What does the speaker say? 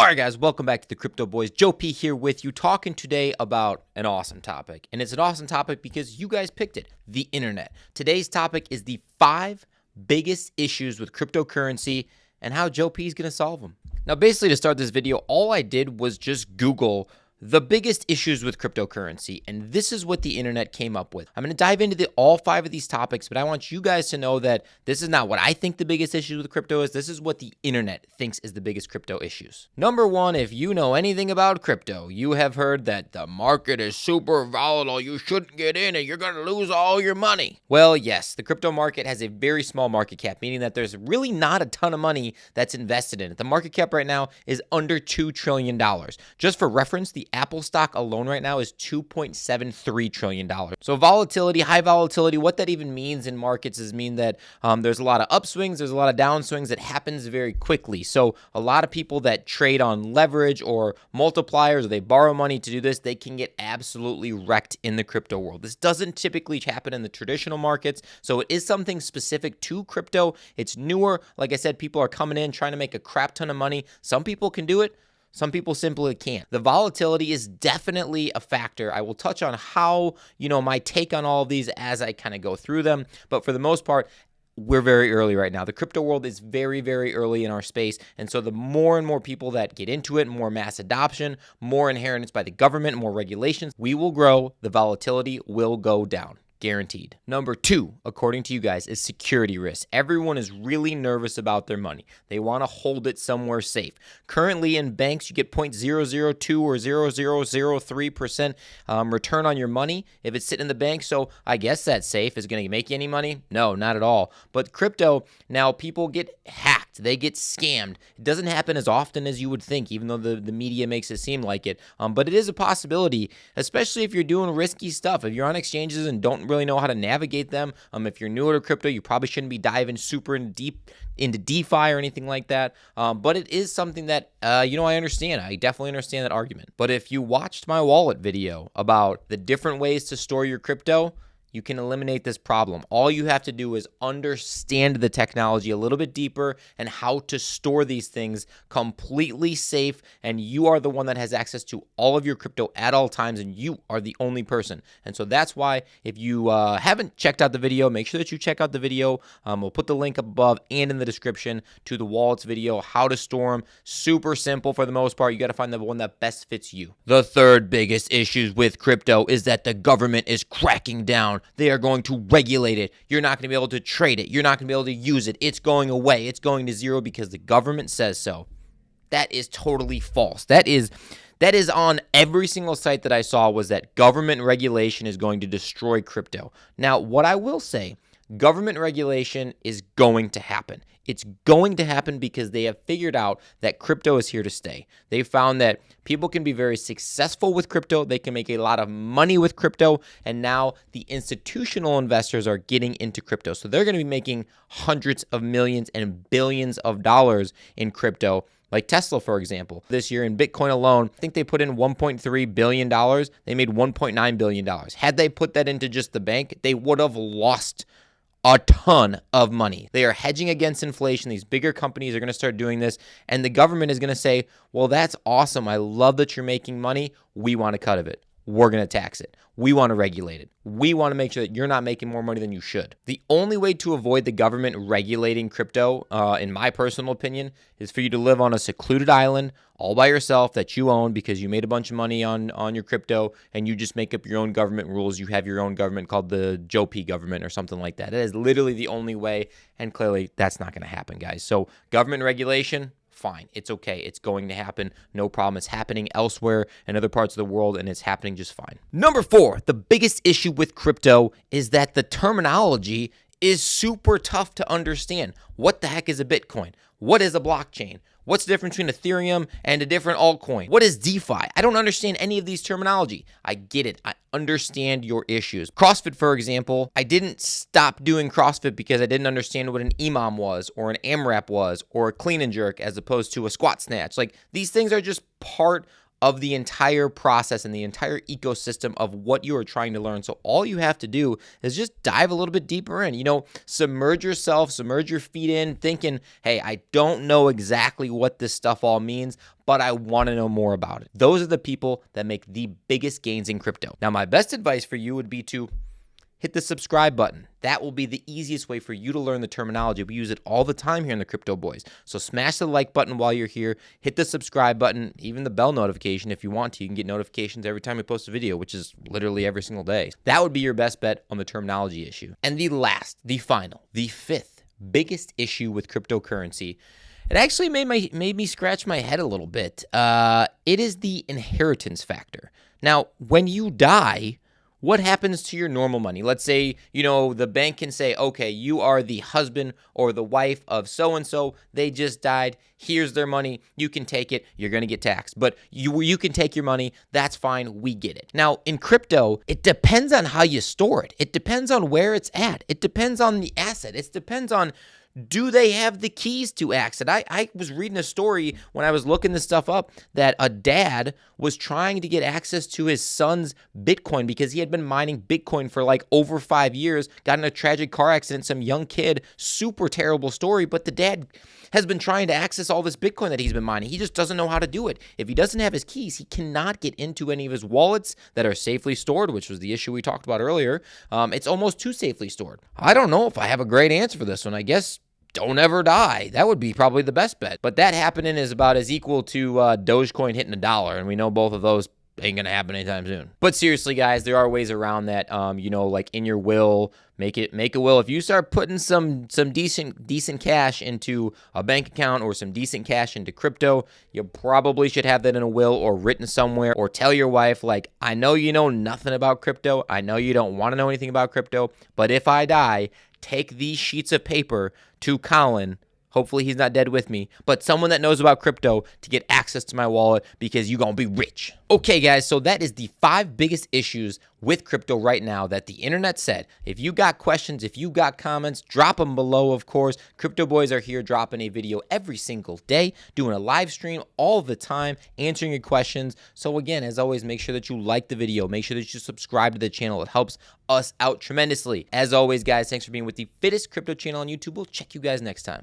All right, guys, welcome back to the Crypto Boys. Joe P here with you, talking today about an awesome topic. And it's an awesome topic because you guys picked it, the internet. Today's topic is the 5 biggest issues with cryptocurrency and how Joe P is going to solve them. Now, basically, to start this video, all I did was just Google the biggest issues with cryptocurrency, and this is what the internet came up with. I'm going to dive into all 5 of these topics, but I want you guys to know that this is not what I think the biggest issue with crypto is. This is what the internet thinks is the biggest crypto issues. Number 1, if you know anything about crypto, you have heard that the market is super volatile. You shouldn't get in it. You're going to lose all your money. Well, yes, the crypto market has a very small market cap, meaning that there's really not a ton of money that's invested in it. The market cap right now is under $2 trillion. Just for reference, the Apple stock alone right now is $2.73 trillion. So volatility, high volatility, what that even means in markets is mean that there's a lot of upswings, there's a lot of downswings. It happens very quickly. So a lot of people that trade on leverage or multipliers, or they borrow money to do this, they can get absolutely wrecked in the crypto world. This doesn't typically happen in the traditional markets. So it is something specific to crypto. It's newer. Like I said, people are coming in trying to make a crap ton of money. Some people can do it. Some people simply can't. The volatility is definitely a factor. I will touch on how, my take on all of these as I kind of go through them. But for the most part, we're very early right now. The crypto world is very, very early in our space. And so the more and more people that get into it, more mass adoption, more inheritance by the government, more regulations, we will grow. The volatility will go down. Guaranteed. Number 2, according to you guys, is security risk. Everyone is really nervous about their money. They want to hold it somewhere safe. Currently in banks, you get 0.002 or 0.0003% return on your money if it's sitting in the bank. So I guess that's safe. Is it going to make you any money? No, not at all. But crypto, now people get hacked. They get scammed. It doesn't happen as often as you would think, even though the media makes it seem like it. But it is a possibility, especially if you're doing risky stuff. If you're on exchanges and don't really know how to navigate them. If you're newer to crypto, you probably shouldn't be diving super deep into DeFi or anything like that. But it is something that, I understand. I definitely understand that argument. But if you watched my wallet video about the different ways to store your crypto, you can eliminate this problem. All you have to do is understand the technology a little bit deeper and how to store these things completely safe, and you are the one that has access to all of your crypto at all times, and you are the only person. And so that's why if you haven't checked out the video, make sure that you check out the video. We'll put the link up above and in the description to the wallets video, how to store them. Super simple for the most part. You got to find the one that best fits you. The third biggest issue with crypto is that the government is cracking down. They are going to regulate it. You're not going to be able to trade it. You're not going to be able to use it. It's going away. It's going to zero because the government says so. That is totally false. That is on every single site that I saw, was that government regulation is going to destroy crypto. Now, what I will say, government regulation is going to happen. It's going to happen because they have figured out that crypto is here to stay. They found that people can be very successful with crypto. They can make a lot of money with crypto. And now the institutional investors are getting into crypto. So they're going to be making hundreds of millions and billions of dollars in crypto. Like Tesla, for example, this year in Bitcoin alone, I think they put in $1.3 billion. They made $1.9 billion. Had they put that into just the bank, they would have lost a ton of money. They are hedging against inflation. These bigger companies are going to start doing this, and the government is going to say, well, that's awesome. I love that you're making money. We want a cut of it. We're going to tax it. We want to regulate it. We want to make sure that you're not making more money than you should. The only way to avoid the government regulating crypto, in my personal opinion, is for you to live on a secluded island all by yourself that you own because you made a bunch of money on your crypto, and you just make up your own government rules. You have your own government called the Joe P government or something like that. That is literally the only way, and clearly that's not going to happen, guys. So government regulation, fine. It's okay. It's going to happen. No problem. It's happening elsewhere in other parts of the world, and it's happening just fine. Number 4, the biggest issue with crypto is that the terminology is super tough to understand. What the heck is a Bitcoin? What is a blockchain? What's the difference between Ethereum and a different altcoin? What is DeFi? I don't understand any of these terminology. I get it. I understand your issues. CrossFit, for example, I didn't stop doing CrossFit because I didn't understand what an EMOM was or an AMRAP was or a clean and jerk as opposed to a squat snatch. Like, these things are just part of the entire process and the entire ecosystem of what you are trying to learn. So all you have to do is just dive a little bit deeper in, submerge yourself, submerge your feet in, thinking, hey, I don't know exactly what this stuff all means, but I want to know more about it. Those are the people that make the biggest gains in crypto. Now, my best advice for you would be to hit the subscribe button. That will be the easiest way for you to learn the terminology. We use it all the time here in the Crypto Boys. So smash the like button while you're here. Hit the subscribe button, even the bell notification if you want to. You can get notifications every time we post a video, which is literally every single day. That would be your best bet on the terminology issue. And the last, the final, the fifth biggest issue with cryptocurrency, it actually made me scratch my head a little bit. It is the inheritance factor. Now, when you die, what happens to your normal money? Let's say, the bank can say, okay, you are the husband or the wife of so-and-so. They just died. Here's their money. You can take it. You're going to get taxed. But you can take your money. That's fine. We get it. Now, in crypto, it depends on how you store it. It depends on where it's at. It depends on the asset. It depends on, do they have the keys to access? I was reading a story when I was looking this stuff up that a dad was trying to get access to his son's Bitcoin because he had been mining Bitcoin for like over 5 years, got in a tragic car accident, some young kid, super terrible story, but the dad has been trying to access all this Bitcoin that he's been mining. He just doesn't know how to do it. If he doesn't have his keys, he cannot get into any of his wallets that are safely stored, which was the issue we talked about earlier. It's almost too safely stored. I don't know if I have a great answer for this one. I guess don't ever die. That would be probably the best bet. But that happening is about as equal to Dogecoin hitting $1, and we know both of those ain't gonna happen anytime soon. But seriously, guys, there are ways around that. Like in your will, make a will. If you start putting some decent cash into a bank account or some decent cash into crypto, you probably should have that in a will or written somewhere, or tell your wife, like, I know you know nothing about crypto. I know you don't want to know anything about crypto, but if I die, take these sheets of paper to Colin. Hopefully he's not dead with me, but someone that knows about crypto to get access to my wallet because you're going to be rich. Okay, guys, so that is the 5 biggest issues with crypto right now that the internet said. If you got questions, if you got comments, drop them below, of course. Crypto Boys are here dropping a video every single day, doing a live stream all the time, answering your questions. So again, as always, make sure that you like the video. Make sure that you subscribe to the channel. It helps us out tremendously. As always, guys, thanks for being with the fittest crypto channel on YouTube. We'll check you guys next time.